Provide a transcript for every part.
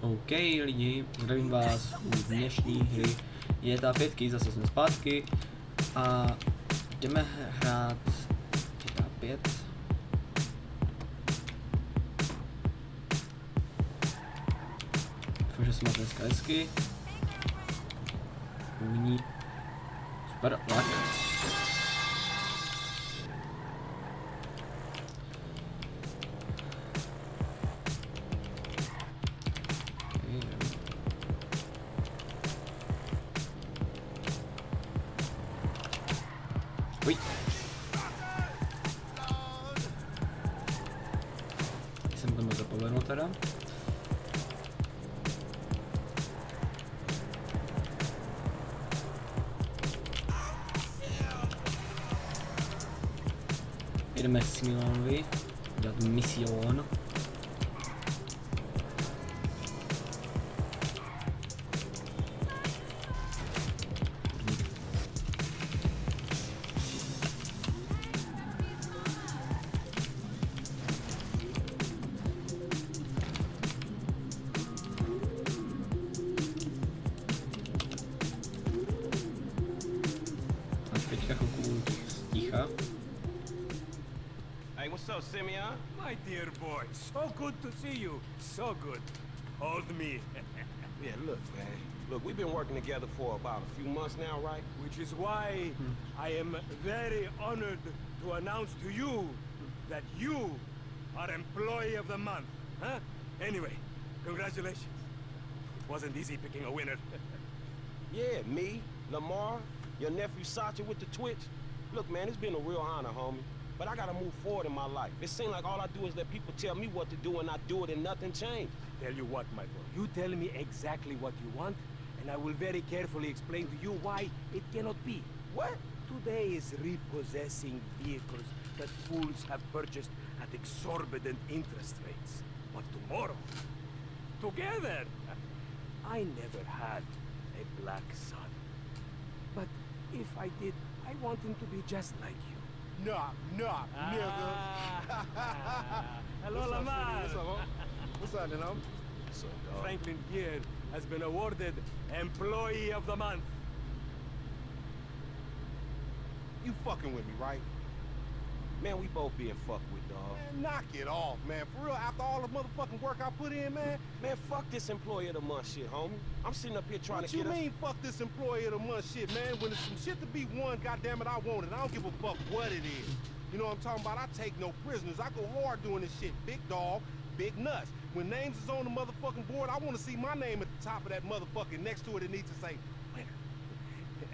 OK lidi, zdravím vás u dnešní hry GTA 5, zase jsme zpátky a jdeme hrát GTA 5. Doufám, že se máte dneska hezky. Umí. Super, tak. Uj. Jsem tomu zapomenul teda. Jdeme s Milonovi dělat mision. Hey, what's up, Simeon? My dear boy, so good to see you. So good. Hold me. Yeah, look, man. Look, we've been working together for about a few months now, right? Which is why I am very honored to announce to you that you are Employee of the Month. Huh? Anyway, congratulations. It wasn't easy picking a winner. Yeah, me, Lamar, your nephew Sacha with the Twitch. Look, man, it's been a real honor, homie. But I gotta move forward in my life. It seems like all I do is let people tell me what to do and I do it and nothing changed. Tell you what, my boy. You tell me exactly what you want, and I will very carefully explain to you why it cannot be. What? Today is repossessing vehicles that fools have purchased at exorbitant interest rates. But tomorrow, together, I never had a black son. But if I did, I want him to be just like you. Nah, nigga. Hello, Lamar. What's up, huh? What's up, Nino? So, dog. Franklin here has been awarded Employee of the Month. You fucking with me, right? Man, we both being fucked with, dog. Man, knock it off, man. For real, after all the motherfucking work I put in, man. Man, fuck this Employee of the Month shit, homie. I'm sitting up here trying What to you get us... mean, fuck this Employee of the Month shit, man? When there's some shit to be won, goddammit, I want it. I don't give a fuck what it is. You know what I'm talking about? I take no prisoners. I go hard doing this shit. Big dog, big nuts. When names is on the motherfucking board, I want to see my name at the top of that motherfucking next to it. It needs to say, winner.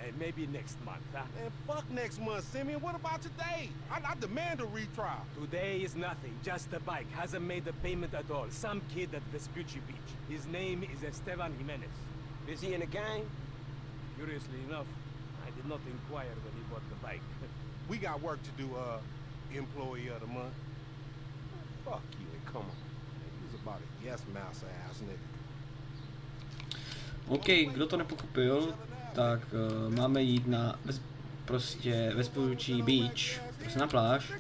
And maybe next month, huh? Man, fuck next month, Simeon. What about today? I demand a retrial. Today is nothing, just a bike. Hasn't made the payment at all. Some kid at Vespucci Beach. His name is Esteban Jimenez. Is he in the gang? Curiously enough, I did not inquire when he bought the bike. We got work to do, Employee of the Month. Fuck you and come on. He's about a yes mouse ass nigga. OK, kdo to nepochopil, tak máme jít na prostě Vespucci Beach, prostě na pláž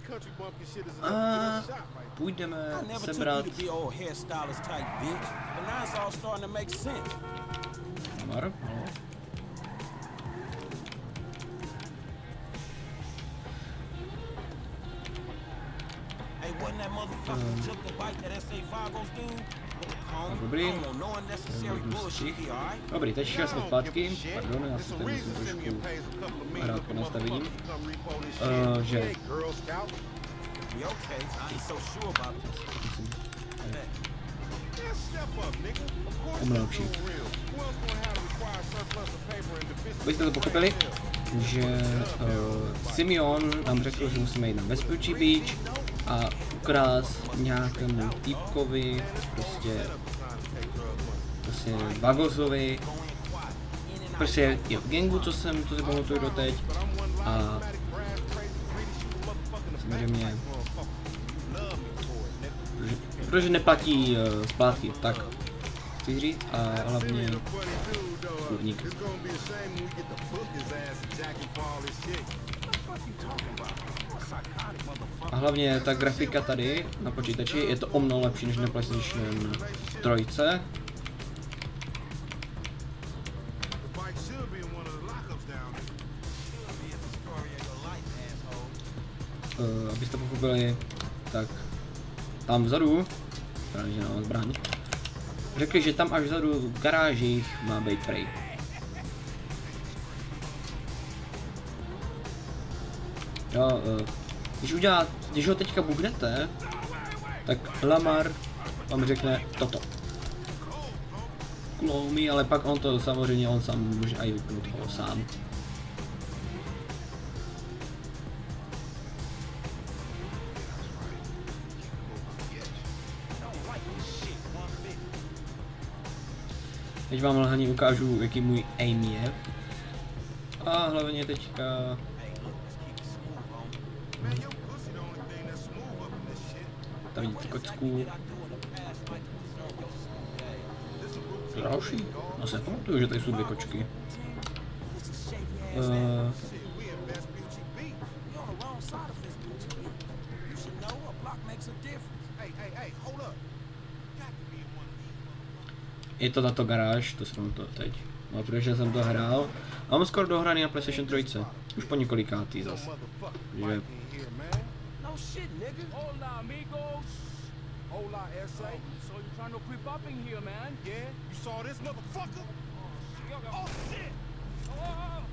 a půjdeme sebrat Mar, no. Dobrý, dobrý, teď šel jsme zpátky, pardon, já si tady musím trošku hrát po nastavením, že omloučí. Abyste to pochopili, že Simeon nám řekl, že musíme jít na Vespucci Beach a ukrást nějakému týpkovi, prostě Vagosovi, prostě je v gangu, co si pamatuju doteď, a samozřejmě, protože neplatí splátky, tak chci říct, a hlavně kurník. A hlavně ta grafika tady na počítači je to o mnoho lepší než na PlayStation 3. abyste pochopili, tak tam vzadu, že nemám zbraň, řekli, že tam až vzadu v garážích má být prej. Jo, když ho teďka buknete, tak Lamar vám řekne toto. Kloumí, ale pak on to samozřejmě, on sám může i vypnout ho sám. Teď vám hlavně ukážu, jaký můj aim je. A hlavně teďka... Tam vidíte kocku. Další? No se pamatuju, že tady jsou 2 kočky. Je to tato garáž, to jsem to teď. No, protože jsem to hrál. A mám skoro dohraný na PlayStation 3. Už po několikátý zas. Takže... No shit, nigga. Hola, amigos. Hola, S.A. So you trying to creep up in here, man? Yeah, you saw this motherfucker? Oh, shit!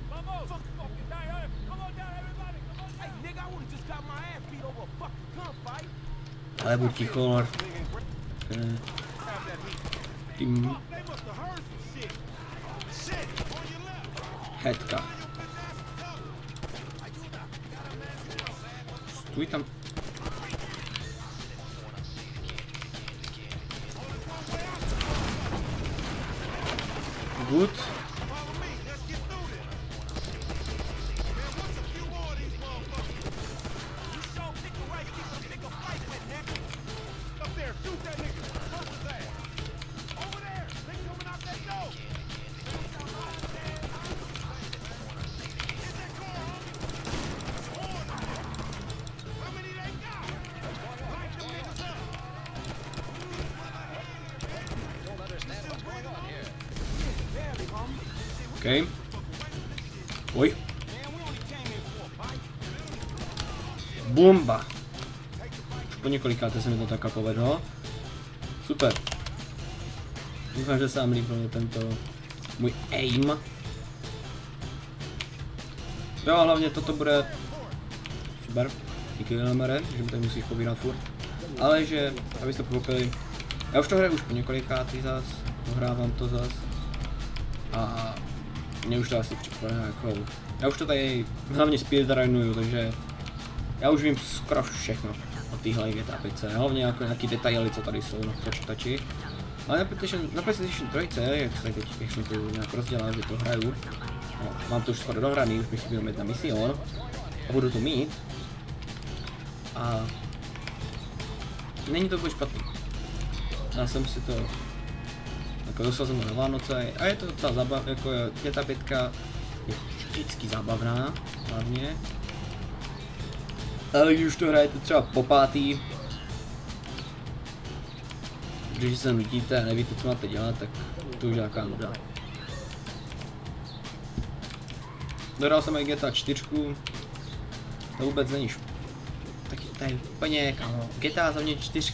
Vamos! Fucking down. Come on down, everybody. Come on down. Hey, nigga, I would've just got my ass beat over a fucking gunfight. Ale buď ticho, Lord. Tím... They must have heard some shit. Shit, on your left. Headka. Stůj tam. Good. Follow me, let's get through this. Man, what's a few more of these motherfuckers? You sure pick the right people to pick a fight with, nigga. Up there, shoot that nigga. Bust his ass. Over there, they coming out that door. Get that car, homie. On. How many they got? Light them niggas up. OK. Oj. Bomba. Už po několikáté se mi to takhle povedlo. Super. Doufám, že se vám líbil tento můj aim. Jo, hlavně toto bude super. Díky Lamare, že mi tady musíš pobírat furt. Ale že, abyste pochopili, já už to hraju už po několikátý zas, dohrávám to zas. A mě už to asi připadá jako, já už to tady hlavně speedrunuju, takže já už vím skoro všechno o téhle GTA 5, hlavně jako nějaký detaily, co tady jsou na počítači. Ale na PlayStation 3, jak jsem to nějak rozdělal, že to hraju, no, mám to už skoro dohraný, už mi chyběl mít na mission a budu to mít. A není to vůbec špatný. Já jsem si to jako dostal jsem to na Vánoce a je to docela zábavné, jako GTA 5 je vždycky zábavná, hlavně. Ale když už to hrajete třeba po pátý, když se nudíte a nevíte, co máte dělat, tak to už je nějaká nuda. Dodal jsem i GTA 4, to vůbec není taky tady úplně, kámo, GTA za mě 4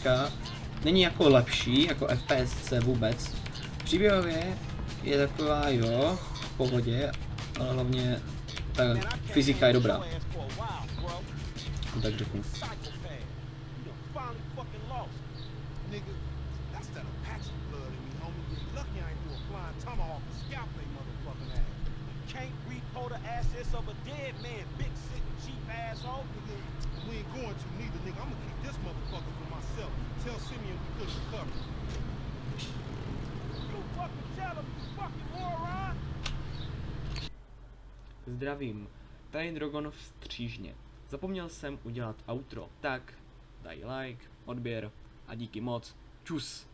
není jako lepší, jako FPS vůbec. Příběhově je taková, jo, v pohodě, ale hlavně ta fyzika je dobrá. Tak řeknu. Nigga, that's that Apache blood in me, homie. You lucky I ain't do a flying tomahawk and scalp they motherfucking ass. Can't repo the assets of a dead man, big sick cheap asshole. Nigga, we ain't going to neither, nigga. I'm gonna keep this motherfucker for myself. Tell Simeon we couldn't recover. You fucking tell him, you fucking moron. Zdravím, tady Drogon vstřížně. Zapomněl jsem udělat outro, tak daj like, odběr a díky moc. Čus!